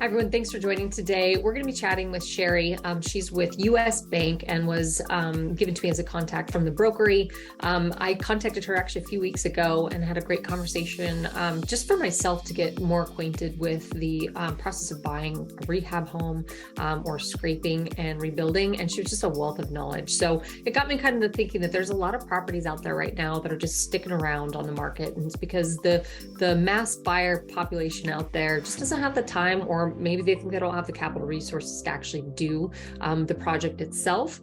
Hi, everyone. Thanks for joining today. We're going to be chatting with Sherri. She's with US Bank and was given to me as a contact from the Brokery. I contacted her actually a few weeks ago and had a great conversation just for myself to get more acquainted with the process of buying a rehab home or scraping and rebuilding. And she was just a wealth of knowledge. So it got me kind of thinking that there's a lot of properties out there right now that are just sticking around on the market. And it's because the mass buyer population out there just doesn't have the time, or maybe they think they don't have the capital resources to actually do the project itself.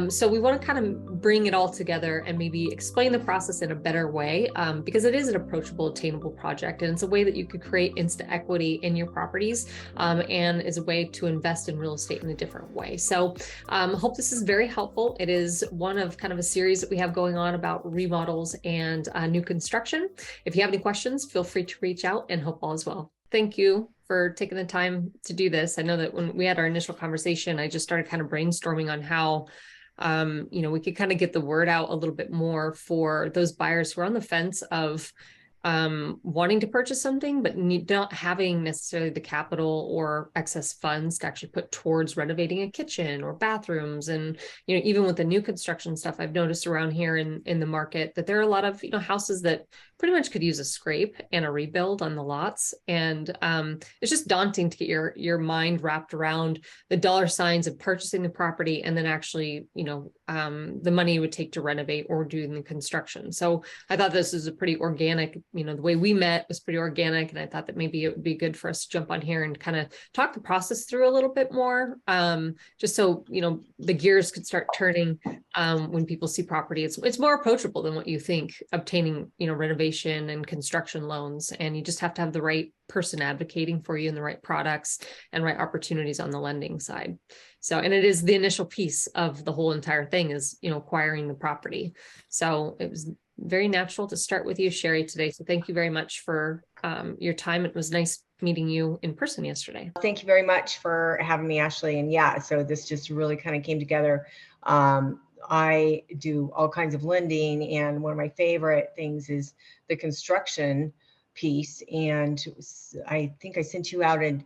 So we want to kind of bring it all together and maybe explain the process in a better way, because it is an approachable, attainable project. And it's a way that you could create instant equity in your properties, and is a way to invest in real estate in a different way. So hope this is very helpful. It is one of kind of a series that we have going on about remodels and new construction. If you have any questions, feel free to reach out, and hope all is well. Thank you for taking the time to do this. I know that when we had our initial conversation, I just started kind of brainstorming on how we could kind of get the word out a little bit more for those buyers who are on the fence of wanting to purchase something, but not having necessarily the capital or excess funds to actually put towards renovating a kitchen or bathrooms. And, even with the new construction stuff, I've noticed around here in the market that there are a lot of, houses that pretty much could use a scrape and a rebuild on the lots. And it's just daunting to get your mind wrapped around the dollar signs of purchasing the property and then actually, the money it would take to renovate or do the construction. So I thought this was a pretty organic, the way we met was pretty organic. And I thought that maybe it would be good for us to jump on here and kind of talk the process through a little bit more, just so, the gears could start turning when people see property. It's more approachable than what you think, obtaining, renovation and construction loans. And you just have to have the right person advocating for you and the right products and right opportunities on the lending side. So, and it is the initial piece of the whole entire thing is, acquiring the property. So it was very natural to start with you, Sherri, today. So thank you very much for your time. It was nice meeting you in person yesterday. Thank you very much for having me, Ashley. And yeah, so this just really kind of came together. I do all kinds of lending, and one of my favorite things is the construction piece. And I think I sent you out an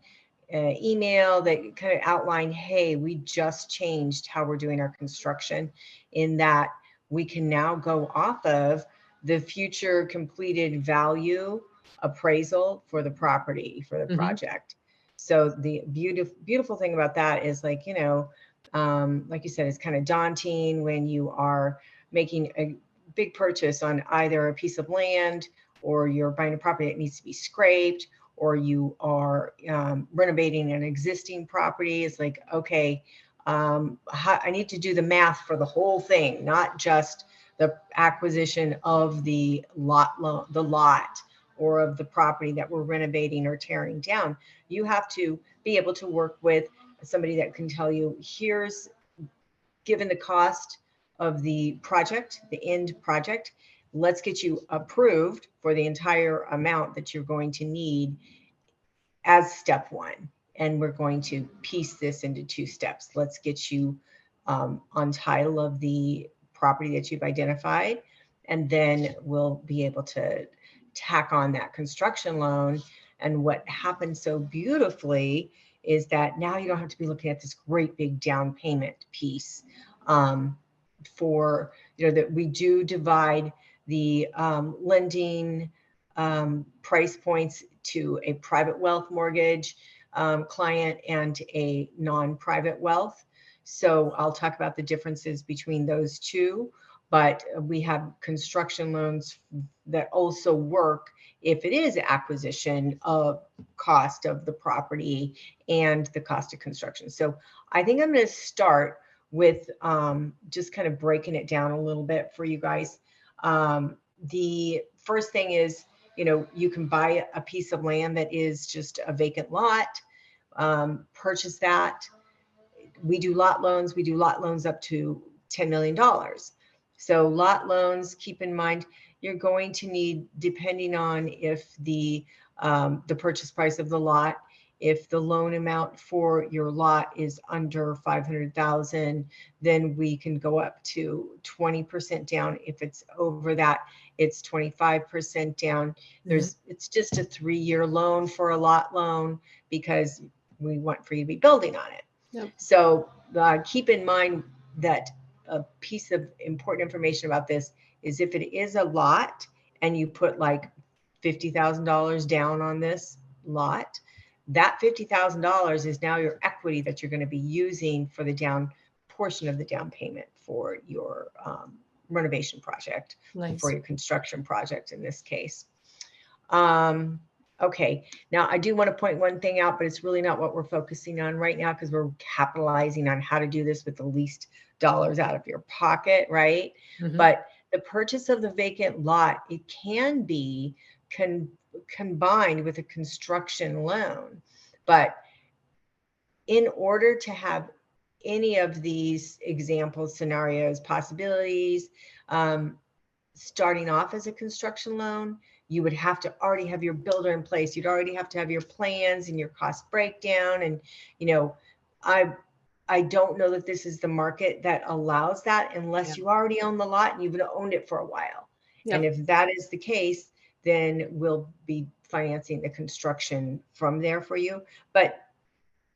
email that kind of outlined, hey, we just changed how we're doing our construction, in that we can now go off of the future completed value appraisal for the property, for the project. So the beautiful thing about that is, like you said, it's kind of daunting when you are making a big purchase on either a piece of land, or you're buying a property that needs to be scraped, or you are renovating an existing property. It's like, okay, I need to do the math for the whole thing, not just the acquisition of the lot or of the property that we're renovating or tearing down. You have to be able to work with somebody that can tell you, here's, given the cost of the project, the end project, let's get you approved for the entire amount that you're going to need as step one. And we're going to piece this into 2 steps. Let's get you on title of the property that you've identified, and then we'll be able to tack on that construction loan. And what happens so beautifully is that now you don't have to be looking at this great big down payment piece. That we do divide the lending price points to a private wealth mortgage client and a non-private wealth. So I'll talk about the differences between those two, but we have construction loans that also work if it is acquisition of cost of the property and the cost of construction. So I think I'm going to start with just kind of breaking it down a little bit for you guys. The first thing is, you can buy a piece of land that is just a vacant lot, purchase that. We do lot loans. We do lot loans up to $10 million. So lot loans, keep in mind, you're going to need, depending on if the purchase price of the lot, if the loan amount for your lot is under $500,000, then we can go up to 20% down. If it's over that, it's 25% down. It's just a 3-year loan for a lot loan, because we want for you to be building on it. Yep. So keep in mind that a piece of important information about this is if it is a lot and you put like $50,000 down on this lot, that $50,000 is now your equity that you're going to be using for the down portion of the down payment for your renovation project, Nice. for your construction project in this case. Okay, now I do want to point one thing out, but it's really not what we're focusing on right now because we're capitalizing on how to do this with the least dollars out of your pocket, right? Mm-hmm. But the purchase of the vacant lot, it can be combined with a construction loan. But in order to have any of these examples, scenarios, possibilities, starting off as a construction loan, you would have to already have your builder in place. You'd already have to have your plans and your cost breakdown. And, you know, I don't know that this is the market that allows that unless you already own the lot and you've owned it for a while. Yep. And if that is the case, then we'll be financing the construction from there for you. But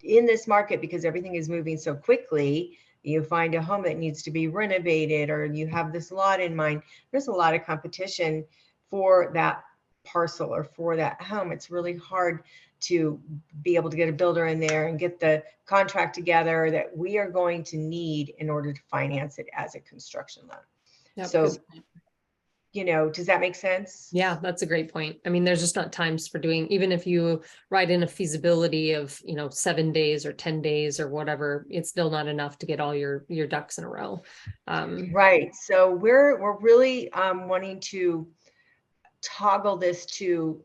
in this market, because everything is moving so quickly, you find a home that needs to be renovated or you have this lot in mind, there's a lot of competition for that parcel or for that home. It's really hard to be able to get a builder in there and get the contract together that we are going to need in order to finance it as a construction loan. Yep, so, you know, does that make sense? Yeah, that's a great point. I mean, there's just not times for doing, even if you write in a feasibility of, you know, 7 days or 10 days or whatever, it's still not enough to get all your ducks in a row. Right. So we're really wanting to toggle this to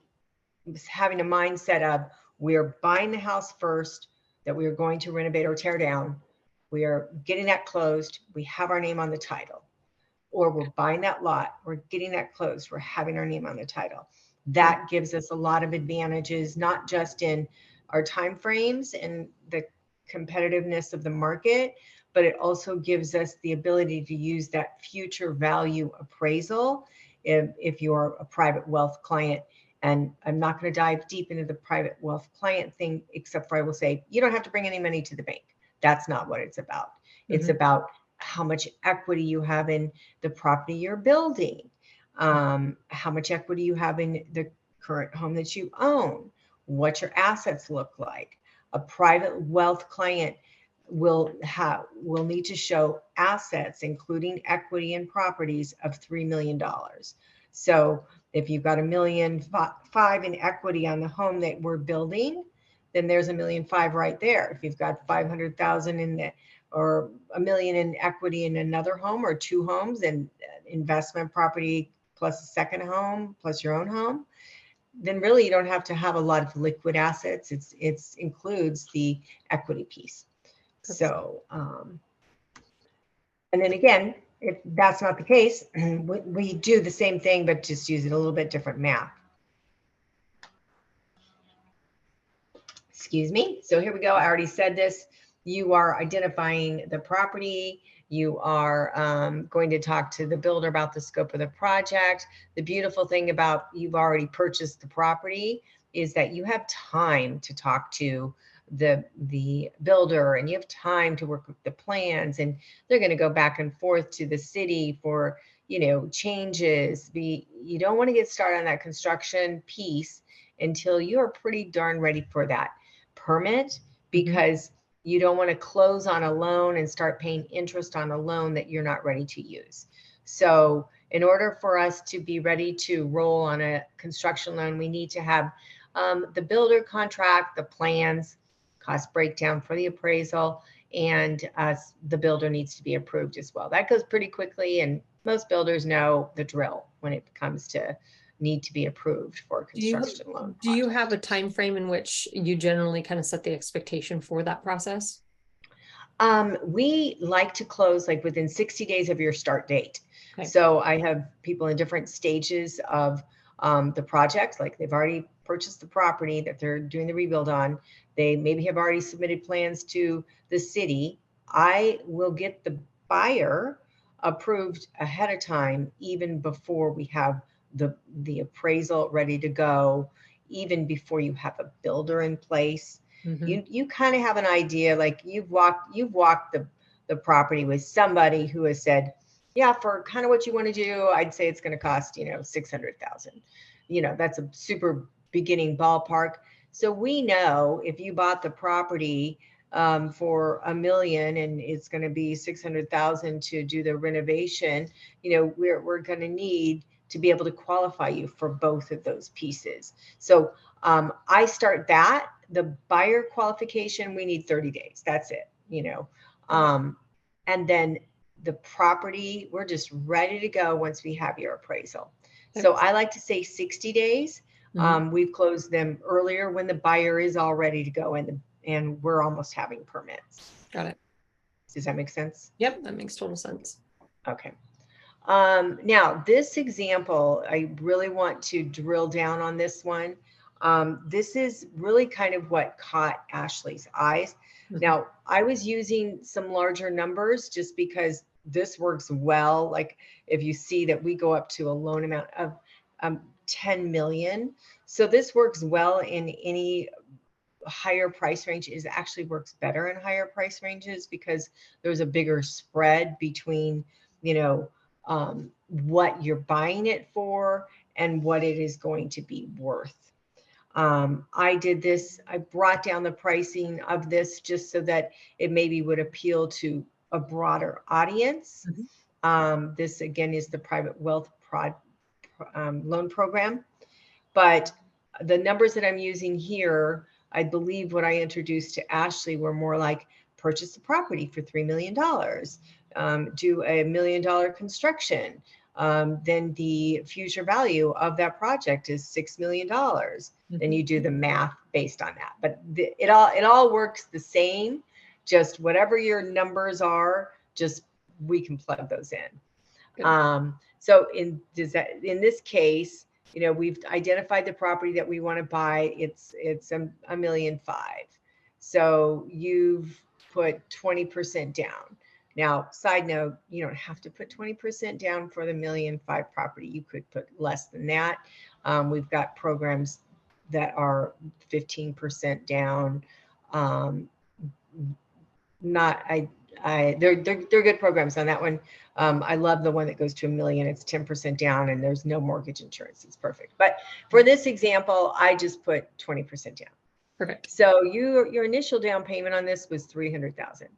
having a mindset of we're buying the house first that we are going to renovate or tear down. We are getting that closed. We have our name on the title. Or we're buying that lot, we're getting that closed, we're having our name on the title. That gives us a lot of advantages, not just in our time frames and the competitiveness of the market, but it also gives us the ability to use that future value appraisal if you're a private wealth client. And I'm not going to dive deep into the private wealth client thing, except for I will say, you don't have to bring any money to the bank. That's not what it's about. It's about how much equity you have in the property you're building, how much equity you have in the current home that you own, what your assets look like. A private wealth client will need to show assets, including equity in properties of $3 million. So if you've got $1.5 million in equity on the home that we're building, then there's $1.5 million right there. If you've got 500,000 in the or $1 million in equity in another home or two homes and investment property plus a second home plus your own home, then really you don't have to have a lot of liquid assets. It's includes the equity piece. So, and then again, if that's not the case, we do the same thing, but just use it a little bit different math. Excuse me. So here we go. I already said this. You are identifying the property. You are going to talk to the builder about the scope of the project. The beautiful thing about you've already purchased the property is that you have time to talk to the builder and you have time to work with the plans, and they're going to go back and forth to the city for, you know, changes. You don't want to get started on that construction piece until you're pretty darn ready for that permit, because you don't want to close on a loan and start paying interest on a loan that you're not ready to use. So in order for us to be ready to roll on a construction loan, we need to have the builder contract, the plans, cost breakdown for the appraisal, and the builder needs to be approved as well. That goes pretty quickly, and most builders know the drill when it comes to need to be approved for a construction loan. Do you have a time frame in which you generally kind of set the expectation for that process? We like to close like within 60 days of your start date. Okay. So I have people in different stages of the project, like they've already purchased the property that they're doing the rebuild on. They maybe have already submitted plans to the city. I will get the buyer approved ahead of time, even before we have the appraisal ready to go, even before you have a builder in place. Mhm. You kind of have an idea, like you've walked the property with somebody who has said, yeah, for kind of what you want to do, I'd say it's going to cost, 600,000. That's a super beginning ballpark. So we know if you bought the property for $1 million and it's going to be 600,000 to do the renovation, we're going to need to be able to qualify you for both of those pieces. So I start that. The buyer qualification, we need 30 days. That's it. And then the property, we're just ready to go once we have your appraisal. So I like to say 60 days. Mhm. We've closed them earlier when the buyer is all ready to go and we're almost having permits. Got it. Does that make sense? Yep, that makes total sense. Okay. Now this example, I really want to drill down on this one. This is really kind of what caught Ashley's eyes. Mhm. Now, I was using some larger numbers just because this works well. Like if you see that we go up to a loan amount of 10 million. So this works well in any higher price range. Is actually works better in higher price ranges because there's a bigger spread between, what you're buying it for and what it is going to be worth. I did this, I brought down the pricing of this just so that it maybe would appeal to a broader audience. This again is the private wealth loan program, but the numbers that I'm using here, I believe what I introduced to Ashley were more like purchase the property for $3 million, do a $1 million construction. Then the future value of that project is $6 million. Then you do the math based on that. But it all works the same. Just whatever your numbers are, just we can plug those in. So in this case, we've identified the property that we want to buy. It's $1.5 million. So you've put 20% down. Now, side note, you don't have to put 20% down for the $1.5 million property. You could put less than that. We've got programs that are 15% down. They're good programs on that one. I love the one that goes to $1 million. It's 10% down and there's no mortgage insurance. It's perfect. But for this example, I just put 20% down. Perfect. So your initial down payment on this was 300,000.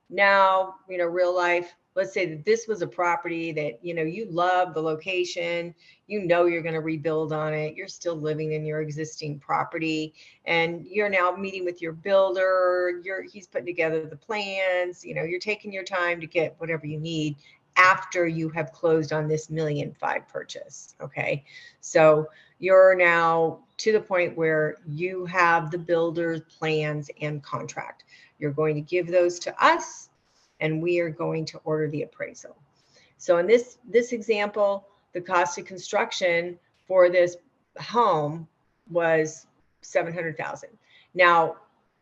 Now, real life, let's say that this was a property that, you love the location, you're going to rebuild on it. You're still living in your existing property and you're now meeting with your builder. He's putting together the plans, you're taking your time to get whatever you need after you have closed on this $1.5 million purchase. Okay. So you're now to the point where you have the builder's plans and contract. You're going to give those to us and we are going to order the appraisal. So in this example, the cost of construction for this home was 700,000. Now,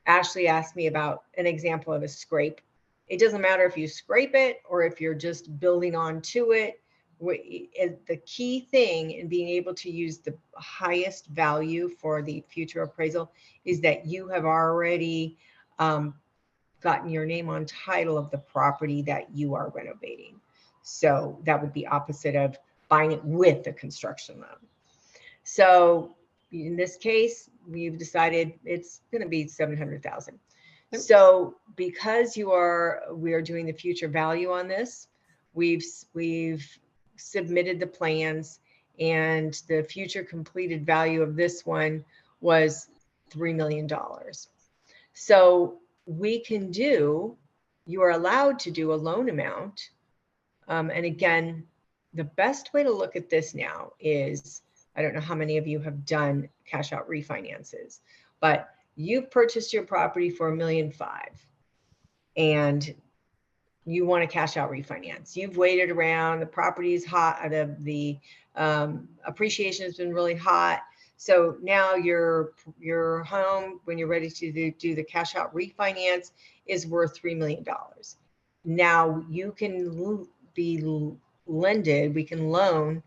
Ashley asked me about an example of a scrape. It doesn't matter if you scrape it or if you're just building onto it. The key thing in being able to use the highest value for the future appraisal is that you have already gotten your name on title of the property that you are renovating. So that would be opposite of buying it with a construction loan. So in this case, we've decided it's going to be 700,000. So because we are doing the future value on this, we've submitted the plans and the future completed value of this one was $3 million. So you are allowed to do a loan amount. And again, the best way to look at this now is, I don't know how many of you have done cash out refinances, but you've purchased your property for $1.5 million and you want to cash out refinance. You've waited around, the property is hot, the appreciation has been really hot. So now your home, when you're ready to do the cash out refinance, is worth $3 million. Now you can be lended, we can loan,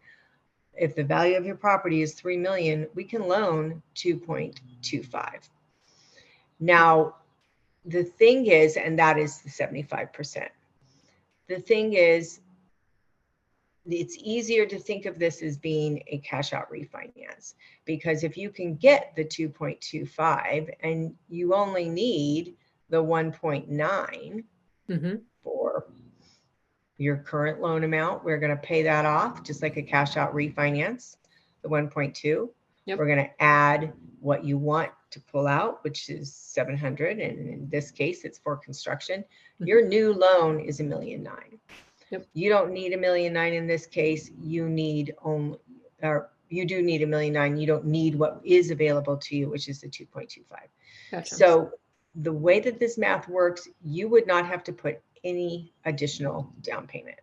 if the value of your property is $3 million, we can loan 2.25. Now, the thing is, and that is the 75%. The thing is, it's easier to think of this as being a cash out refinance, because if you can get the 2.25 and you only need the 1.9 for your current loan amount, we're going to pay that off just like a cash out refinance, the 1.2. We're going to add what you want to pull out, which is 700. And in this case, it's for construction. Your new loan is $1.9 million. You don't need $1.9 million in this case. You need only, or you do need $1.9 million. You don't need what is available to you, which is the 2.25. Gotcha. So the way that this math works, you would not have to put any additional down payment.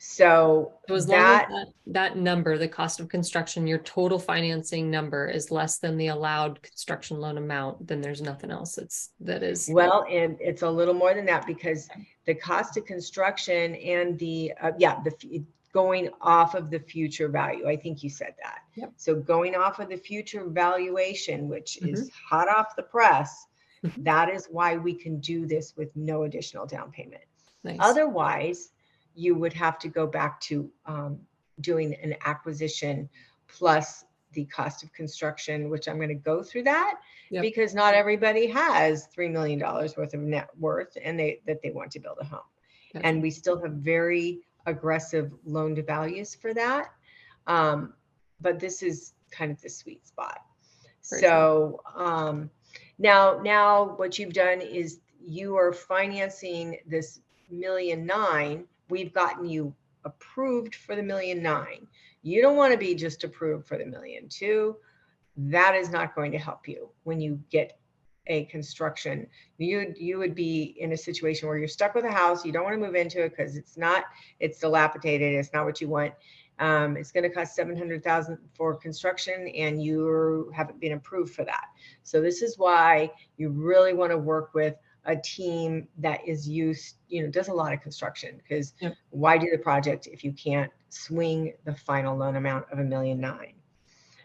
So as long as that number, the cost of construction, your total financing number is less than the allowed construction loan amount, then there's nothing else that is. Well, and it's a little more than that, because the cost of construction and the going off of the future value. I think you said that. So going off of the future valuation, which is hot off the press, that is why we can do this with no additional down payment. Nice. Otherwise, you would have to go back to doing an acquisition plus the cost of construction, which I'm going to go through that because not everybody has $3 million worth of net worth and that they want to build a home. Gotcha. And we still have very aggressive loan to values for that. But this is kind of the sweet spot. So now what you've done is you are financing this $1.9 million. We've gotten you approved for the $1.9 million. You don't want to be just approved for the $1.2 million. That is not going to help you when you get a construction. You would be in a situation where you're stuck with a house. You don't want to move into it because it's dilapidated. It's not what you want. It's going to cost $700,000 for construction, and you haven't been approved for that. So this is why you really want to work with a team that is used, does a lot of construction, because why do the project if you can't swing the final loan amount of $1.9 million?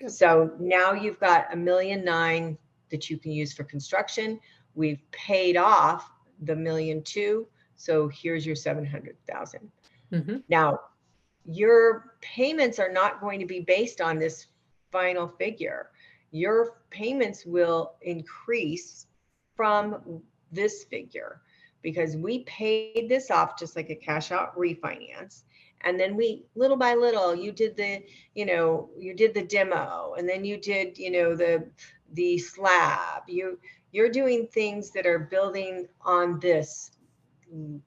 So now you've got $1.9 million that you can use for construction. We've paid off the $1.2 million. So here's your $700,000. Now, your payments are not going to be based on this final figure. Your payments will increase from this figure because we paid this off just like a cash out refinance. And then we, little by little, you did the demo, and then you did, the slab. You're doing things that are building on this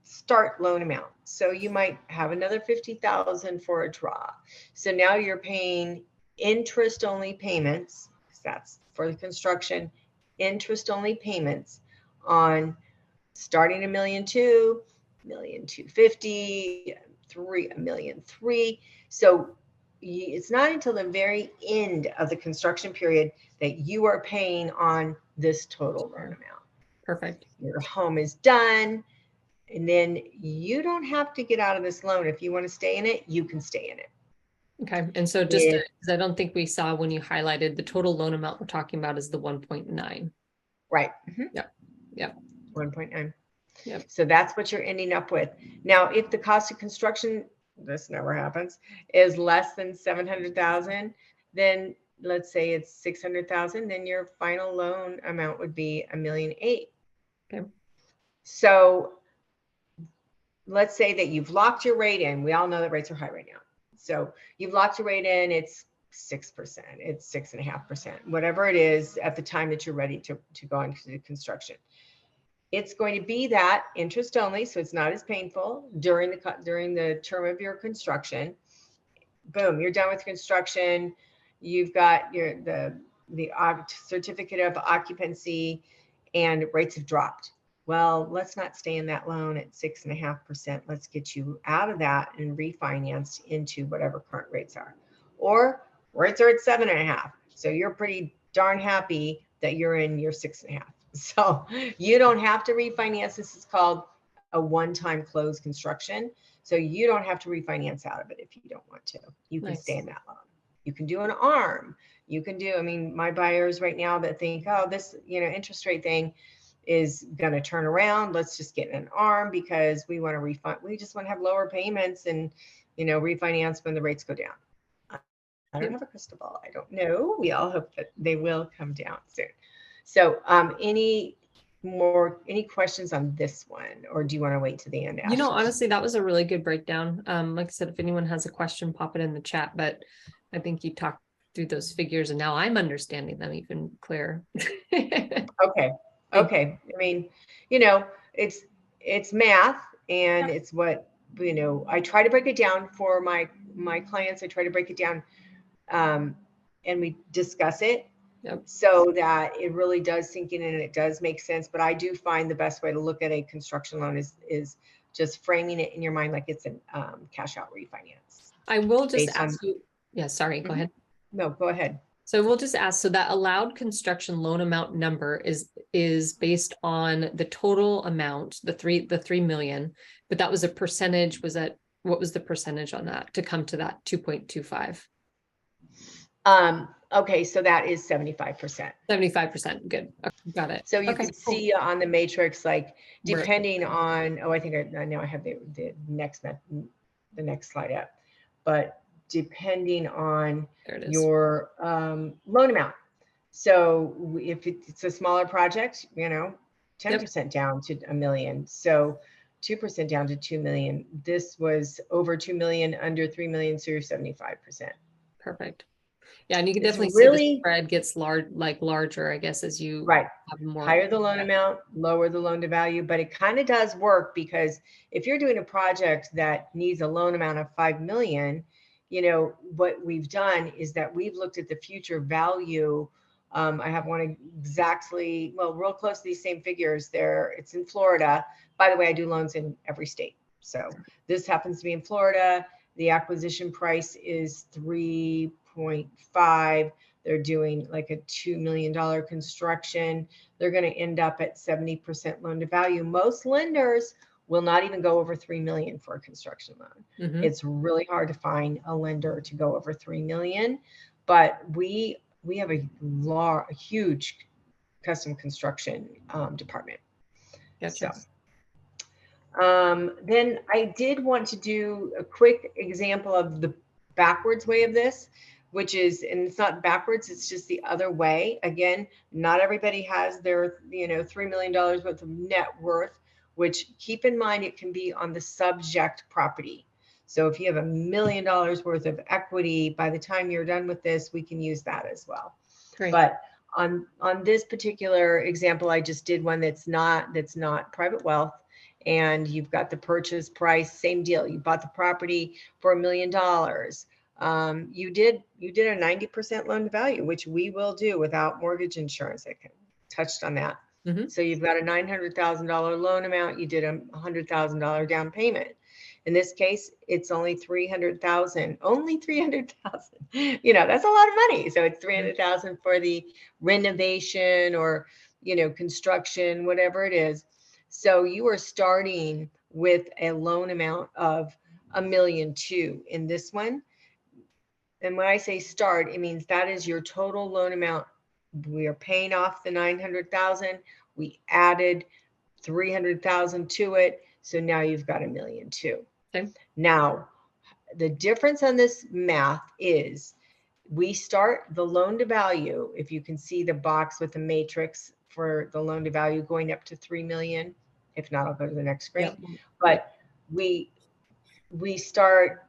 start loan amount. So you might have another $50,000 for a draw. So now you're paying interest only payments. That's for the construction, interest only payments on starting $1.2 million, $1.250, $1.3 million. So it's not until the very end of the construction period that you are paying on this total loan amount. Perfect. Your home is done. And then you don't have to get out of this loan. If you want to stay in it, you can stay in it. Okay. And so just because I don't think we saw when you highlighted the total loan amount we're talking about is the 1.9. Right. Yep. 1.9. Yep. So that's what you're ending up with. Now, if the cost of construction, this never happens, is less than $700,000, then let's say it's $600,000, then your final loan amount would be $1.8 million. Okay. So let's say that you've locked your rate in. We all know that rates are high right now. So you've locked your rate in, it's 6%, it's 6.5%, whatever it is at the time that you're ready to go into the construction. It's going to be that interest only, so it's not as painful during the term of your construction. Boom, you're done with construction. You've got the certificate of occupancy, and rates have dropped. Well, let's not stay in that loan at 6.5%. Let's get you out of that and refinanced into whatever current rates are. Or rates are at 7.5. So you're pretty darn happy that you're in your 6.5. So you don't have to refinance. This is called a one-time close construction. So you don't have to refinance out of it if you don't want to. You can stay in that loan. You can do an arm. You can do, I mean, my buyers right now that think, oh, this, interest rate thing is going to turn around. Let's just get an arm because we want to refund. We just want to have lower payments and, refinance when the rates go down. I don't have a crystal ball. I don't know. We all hope that they will come down soon. So any questions on this one, or do you want to wait to the end? You know, honestly, that was a really good breakdown. Like I said, if anyone has a question, pop it in the chat, but I think you talked through those figures and now I'm understanding them even clearer. Okay. I mean, it's math and it's what, I try to break it down for my clients. I try to break it down and we discuss it. Yep. So that it really does sink in and it does make sense. But I do find the best way to look at a construction loan is just framing it in your mind like it's a cash out refinance. I will just ask you. Yeah, sorry, go ahead. No, go ahead. So we'll just ask, so that allowed construction loan amount number is based on the total amount, the 3 million, but that was a percentage. What was the percentage on that to come to that 2.25? Okay, so that is 75%. 75%. Good. Okay, got it. So you can see on the matrix, like depending on, I think I know I have the next slide up, but depending on your loan amount. So if it's a smaller project, 10% down to $1 million. So 2% down to 2 million. This was over 2 million, under 3 million, so you're 75%. Perfect. Yeah, and you can definitely see the spread gets larger, I guess, as you have more. Higher the loan amount, lower the loan to value, but it kind of does work because if you're doing a project that needs a loan amount of 5 million, what we've done is that we've looked at the future value. I have one exactly, real close to these same figures there. It's in Florida. By the way, I do loans in every state. So this happens to be in Florida. The acquisition price is 3.5. They're doing like a $2 million construction. They're going to end up at 70% loan to value. Most lenders will not even go over 3 million for a construction loan. Mm-hmm. It's really hard to find a lender to go over 3 million, but we have a huge custom construction department. Gotcha. So, then I did want to do a quick example of the backwards way of this, which is, and it's not backwards, it's just the other way. Again, not everybody has their, $3 million worth of net worth, which keep in mind, it can be on the subject property. So if you have $1 million worth of equity, by the time you're done with this, we can use that as well. Great. But on this particular example, I just did one that's not private wealth. And you've got the purchase price, same deal. You bought the property for $1 million. You did a 90% loan to value, which we will do without mortgage insurance. I touched on that. Mm-hmm. So you've got a $900,000 loan amount. You did a $100,000 down payment. In this case, it's only $300,000. Only $300,000. That's a lot of money. So it's $300,000 for the renovation or construction, whatever it is. So you are starting with a loan amount of $1.2 million in this one. And when I say start, it means that is your total loan amount. We are paying off the $900,000. We added $300,000 to it. So now you've got $1.2 million. Okay. Now, the difference on this math is we start the loan to value. If you can see the box with the matrix for the loan to value going up to 3 million. If not, I'll go to the next screen. Yep. But we start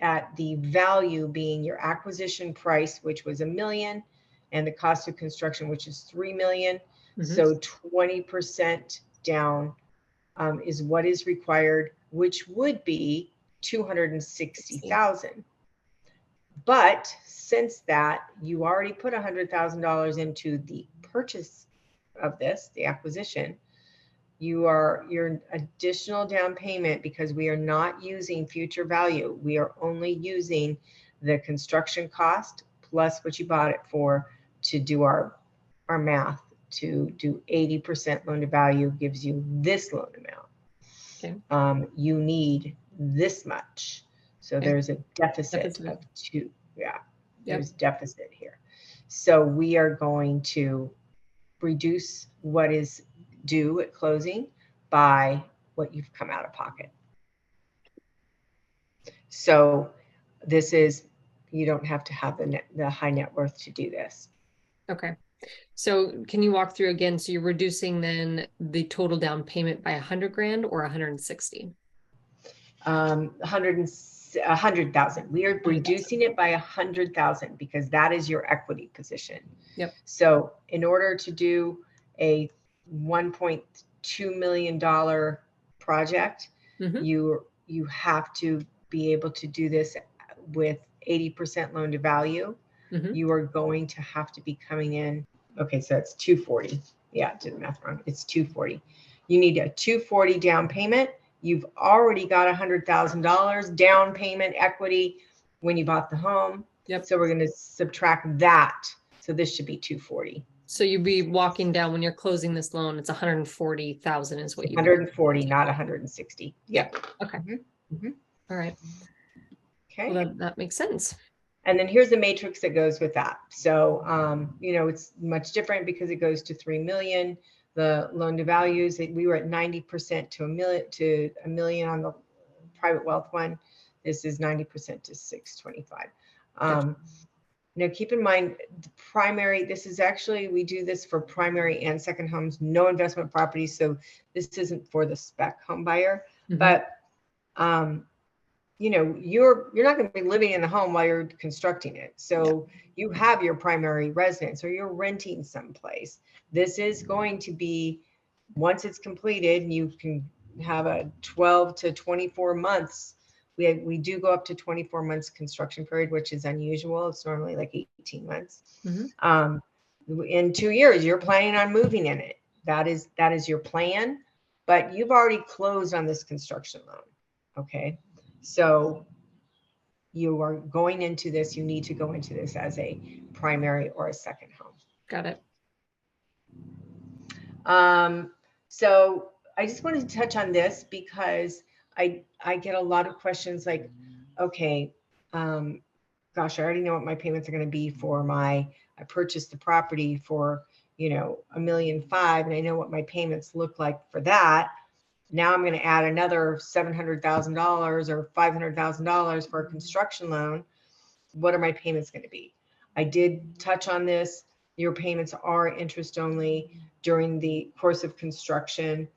at the value being your acquisition price, which was $1 million, and the cost of construction, which is 3 million. Mm-hmm. So 20% down is what is required, which would be 260,000. But since that you already put $100,000 into the purchase of this, the acquisition, your additional down payment, because we are not using future value, we are only using the construction cost plus what you bought it for to do our math, to do 80% loan to value gives you this loan amount. Okay. You need this much. So Okay. there's a deficit Deficit. of 2. Yeah, Yep. there's deficit here. So we are going to reduce what is due at closing by what you've come out of pocket. So this is, you don't have to have the high net worth to do this. Okay. So can you walk through again? So you're reducing then the total down payment by 100 grand or 160? 100,000. We are reducing it by 100,000 because that is your equity position. Yep. So in order to do a $1.2 million project, you have to be able to do this with 80% loan to value. You are going to have to be coming in. Okay, so it's 240. Yeah, I did the math wrong. It's 240. You need a 240 down payment. You've already got $100,000 down payment equity when you bought the home. Yep. So we're going to subtract that. So this should be 240. So you'd be walking down when you're closing this loan. It's 140,000 is what you. 140, not 160. Yeah. Okay. All right. Okay. Well, that makes sense. And then here's the matrix that goes with that. So, you know, it's much different because it goes to 3 million. The loan to values, we were at 90% to a million on the private wealth one. This is 90% to 625. Now keep in mind the primary, this is actually, we do this for primary and second homes, no investment properties. So this isn't for the spec home buyer, but, you know, you're not going to be living in the home while you're constructing it. So you have your primary residence or you're renting someplace. This is going to be, once it's completed, you can have a 12 to 24 months. We do go up to 24 months construction period, which is unusual. It's normally like 18 months. In 2 years, you're planning on moving in it. That is your plan, but you've already closed on this construction loan. Okay. So you are going into this, you need to go into this as a primary or a second home. Got it. So I just wanted to touch on this because I get a lot of questions like, okay, gosh, I already know what my payments are going to be for I purchased the property for, you know, $1.5 million, and I know what my payments look like for that. Now I'm going to add another $700,000 or $500,000 for a construction loan. What are my payments going to be? I did touch on this. Your payments are interest only during the course of construction.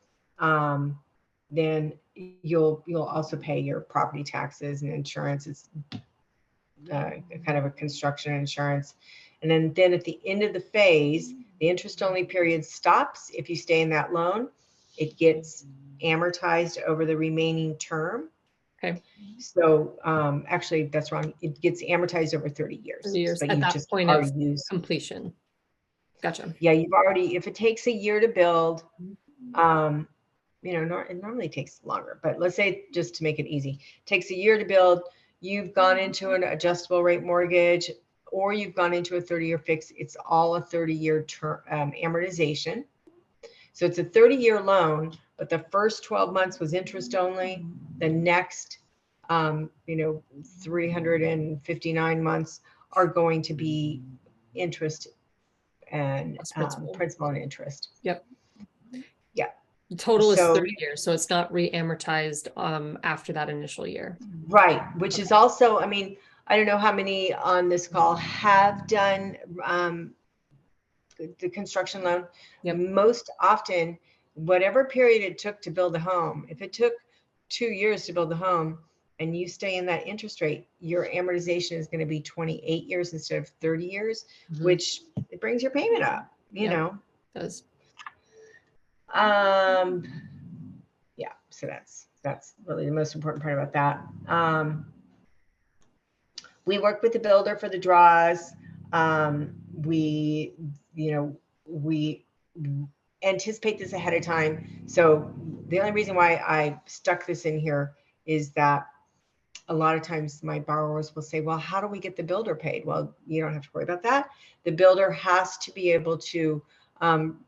Then you'll also pay your property taxes and insurance. It's kind of a construction insurance. And then at the end of the phase, the interest only period stops. If you stay in that loan, it gets amortized over the remaining term. Okay. So actually that's wrong. It gets amortized over 30 years. 30 years But at you that just point of completion. Gotcha. Yeah, you've already, if it takes a year to build, you know, it normally takes longer, but let's say just to make it easy, it takes a year to build. You've gone into an adjustable rate mortgage or you've gone into a 30-year fix. It's all a 30-year term amortization. So it's a 30-year loan, but the first 12 months was interest only. The next, you know, 359 months are going to be interest and principal and interest. Yep. Yeah. The total is 30 years, so it's not re-amortized after that initial year. Right, which is also, I mean, I don't know how many on this call have done the construction loan. Most often, whatever period it took to build a home, if it took 2 years to build a home and you stay in that interest rate, your amortization is going to be 28 years instead of 30 years, which it brings your payment up, you know. It does. Yeah, so that's really the most important part about that. We work with the builder for the draws. We anticipate this ahead of time. So the only reason why I stuck this in here is that a lot of times my borrowers will say, well, how do we get the builder paid? Well, you don't have to worry about that. The builder has to be able to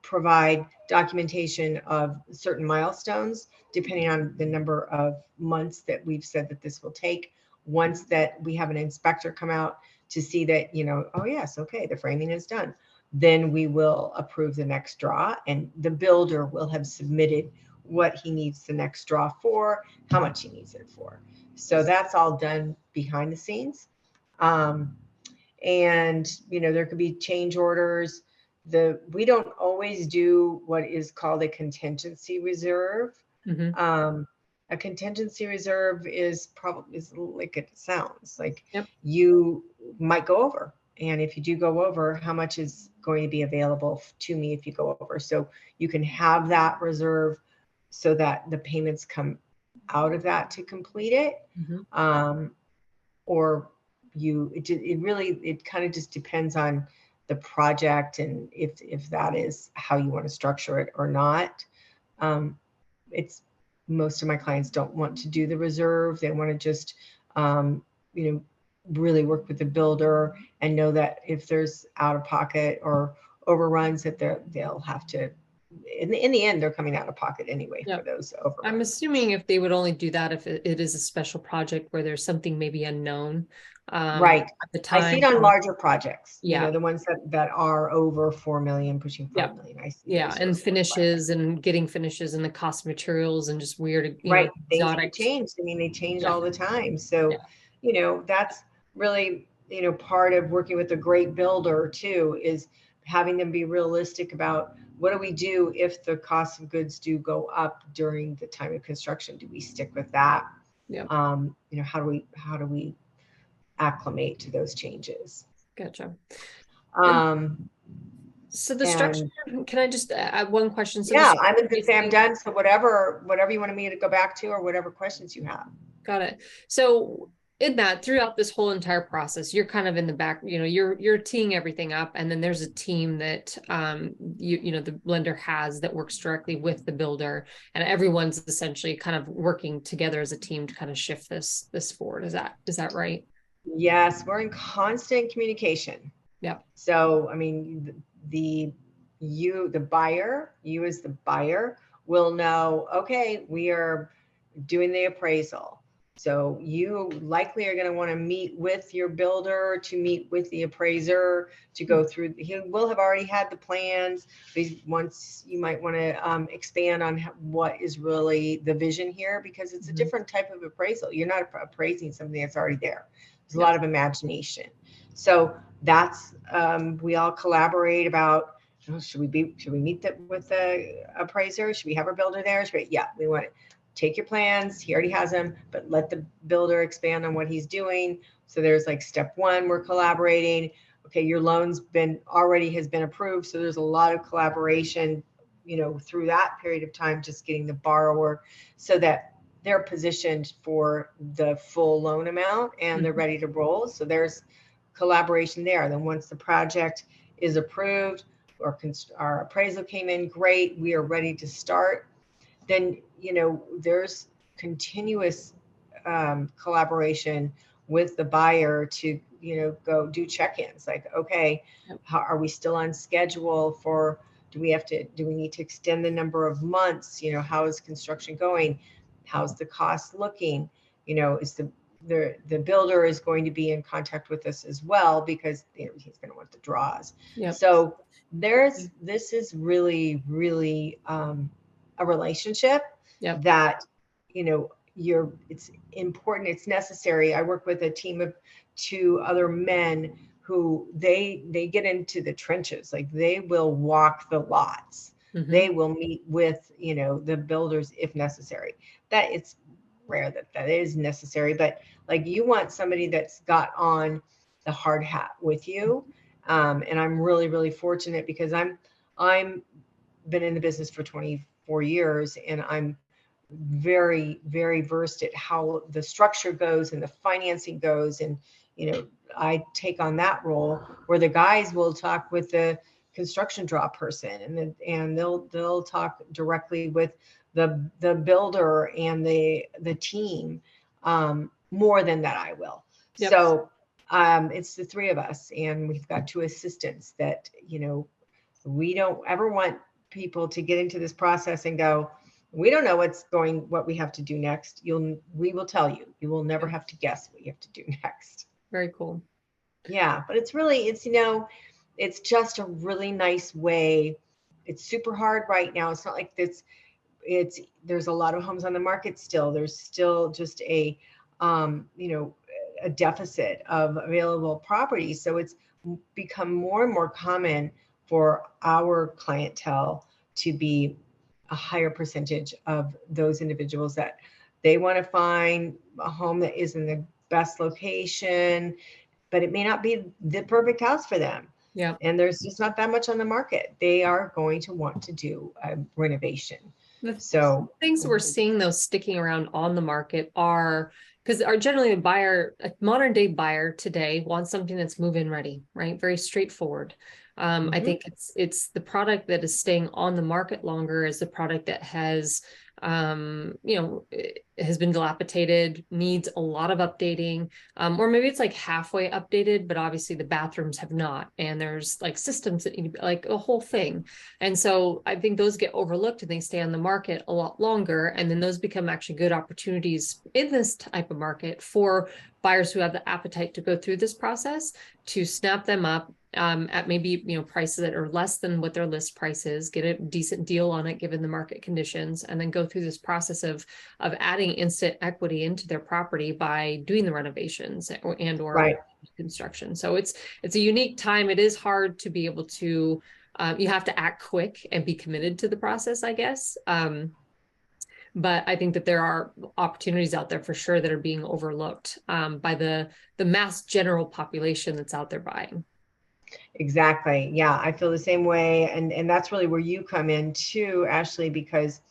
provide documentation of certain milestones, depending on the number of months that we've said that this will take once that we have an inspector come out to see that, you know, oh yes, okay, the framing is done, then we will approve the next draw, and the builder will have submitted what he needs the next draw for, how much he needs it for. So that's all done behind the scenes. And, you know, there could be change orders. We don't always do what is called a contingency reserve. A contingency reserve is like it sounds like. Yep. You might go over. And if you do go over, how much is going to be available to me if you go over? So you can have that reserve so that the payments come out of that to complete it. Or it kind of just depends on the project and if that is how you want to structure it or not. It's most of my clients don't want to do the reserve. They want to just, you know, really work with the builder and know that if there's out of pocket or overruns that they'll have to, in the end, they're coming out of pocket anyway for those overruns. I'm assuming if they would only do that if it is a special project where there's something maybe unknown. Right. At the time. I see it on larger projects. Yeah. You know, the ones that are over 4 million, pushing 5 million. I see. Yeah. And finishes and getting finishes and the cost of materials and just weird, right. know, Things change. I mean, they change all the time. So, you know, that's really, you know, part of working with a great builder too, is having them be realistic about what do we do if the cost of goods do go up during the time of construction? Do we stick with that? Yeah. You know, how do we acclimate to those changes? Gotcha. So the and, structure, can I just add one question? So yeah, I'm going to say I'm done. So whatever you wanted me to go back to, or whatever questions you have. Got it. So in that, throughout this whole entire process, you're kind of in the back, you know, you're teeing everything up, and then there's a team that you know the lender has that works directly with the builder, and everyone's essentially kind of working together as a team to kind of shift this forward. Is that right? Yes, we're in constant communication. Yeah. So I mean, you as the buyer will know, okay, we are doing the appraisal. So you likely are going to want to meet with your builder, to meet with the appraiser, to go through. He will have already had the plans. Once you might want to expand on what is really the vision here, because it's a different type of appraisal. You're not appraising something that's already there. There's a lot of imagination. So that's we all collaborate about. Should we meet with the appraiser? Should we have our builder there? We want it. Take your plans, he already has them, but let the builder expand on what he's doing. So there's like step one, we're collaborating. Okay, your loan's has been approved. So there's a lot of collaboration, you know, through that period of time, just getting the borrower so that they're positioned for the full loan amount and they're ready to roll. So there's collaboration there. Then once the project is approved or our appraisal came in, great, we are ready to start. Then, you know, there's continuous collaboration with the buyer to, you know, go do check-ins. Like, okay, how are we still on schedule for? Do we need to extend the number of months? You know, how is construction going? How's the cost looking? You know, is the builder is going to be in contact with us as well, because you know, he's going to want the draws. So this is really, really a relationship that, you know, it's important, it's necessary. I work with a team of 2 other men who they get into the trenches. Like, they will walk the lots. They will meet with, you know, the builders if necessary. That it's rare that is necessary, but like, you want somebody that's got on the hard hat with you. And I'm really, really fortunate because I'm been in the business for 24 years, and I'm very, very versed at how the structure goes and the financing goes. And, you know, I take on that role where the guys will talk with the construction draw person, and they'll talk directly with the builder and the team, more than that I will. So it's the 3 of us, and we've got 2 assistants that, you know, we don't ever want people to get into this process and go, We don't know what we have to do next. We will tell you. You will never have to guess what you have to do next. Very cool. Yeah, but it's just a really nice way. It's super hard right now. It's not like there's a lot of homes on the market still. There's still just a a deficit of available property. So it's become more and more common for our clientele to be a higher percentage of those individuals that they want to find a home that is in the best location, but it may not be the perfect house for them. Yeah. And there's just not that much on the market. They are going to want to do a renovation. So things we're seeing though sticking around on the market are because generally a modern day buyer today wants something that's move-in ready, right? Very straightforward. I think it's the product that is staying on the market longer is the product that has has been dilapidated, needs a lot of updating, or maybe it's like halfway updated, but obviously the bathrooms have not, and there's like systems that need to be like a whole thing. And so I think those get overlooked and they stay on the market a lot longer. And then those become actually good opportunities in this type of market for buyers who have the appetite to go through this process, to snap them up at maybe prices that are less than what their list price is, get a decent deal on it given the market conditions, and then go through this process of adding instant equity into their property by doing the renovations or right. construction. So it's a unique time. It is hard to be able to you have to act quick and be committed to the process, I guess. But I think that there are opportunities out there for sure that are being overlooked by the mass general population that's out there buying. Exactly. Yeah, I feel the same way. And that's really where you come in too, Ashley, because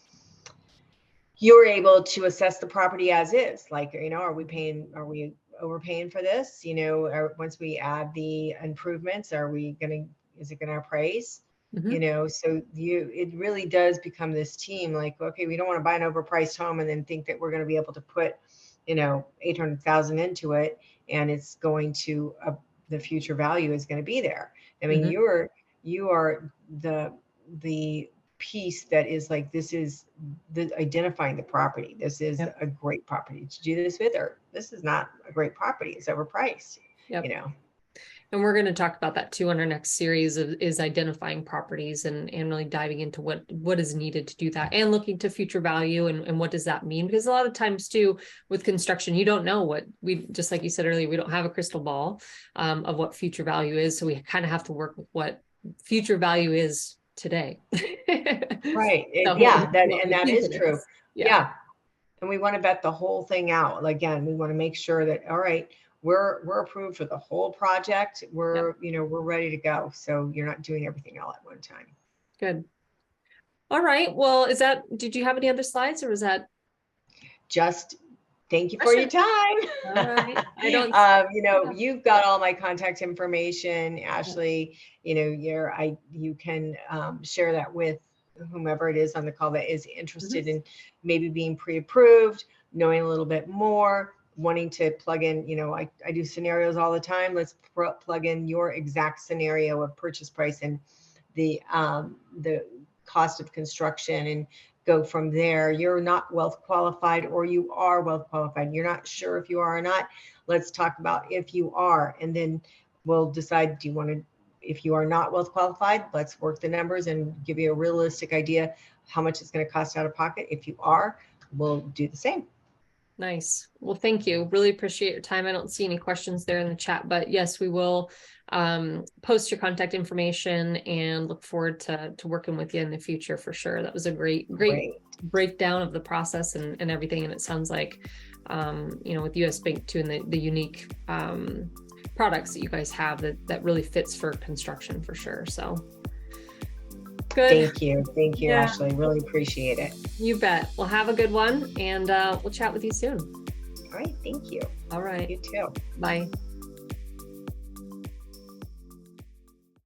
you're able to assess the property as is. Like, are we overpaying for this? Or once we add the improvements, is it going to appraise? So it really does become this team. Like, okay, we don't want to buy an overpriced home and then think that we're going to be able to put, 800,000 into it, and it's going to the future value is going to be there. I mean, you are the piece that is like, this is the identifying the property. This is a great property to do this with, or this is not a great property. It's overpriced. And we're going to talk about that too on our next series is identifying properties and really diving into what is needed to do that, and looking to future value and what does that mean? Because a lot of times too with construction, you don't know just like you said earlier, we don't have a crystal ball of what future value is. So we kind of have to work with what future value is today. Right. That is true. Yeah. And we want to vet the whole thing out. Again, we want to make sure that, all right, we're approved for the whole project. We're ready to go. So you're not doing everything all at one time. Good. All right. Well, did you have any other slides, or was that just thank you for your time? All right. I don't you've got all my contact information, Ashley. You can share that with whomever it is on the call that is interested in maybe being pre-approved, knowing a little bit more, wanting to plug in, I do scenarios all the time. Let's plug in your exact scenario of purchase price and the cost of construction and go from there. You're not wealth qualified, or you are wealth qualified. You're not sure if you are or not. Let's talk about if you are, and then we'll decide, if you are not wealth qualified, let's work the numbers and give you a realistic idea how much it's going to cost out of pocket. If you are, we'll do the same. Nice. Well, thank you. Really appreciate your time. I don't see any questions there in the chat, but yes, we will post your contact information and look forward to working with you in the future for sure. That was a great breakdown of the process and everything. And it sounds like, with US Bank too, and the unique products that you guys have that really fits for construction for sure. So good. Thank you, Ashley. Really appreciate it. You bet. Well, have a good one, and we'll chat with you soon. All right. Thank you. All right. You too. Bye.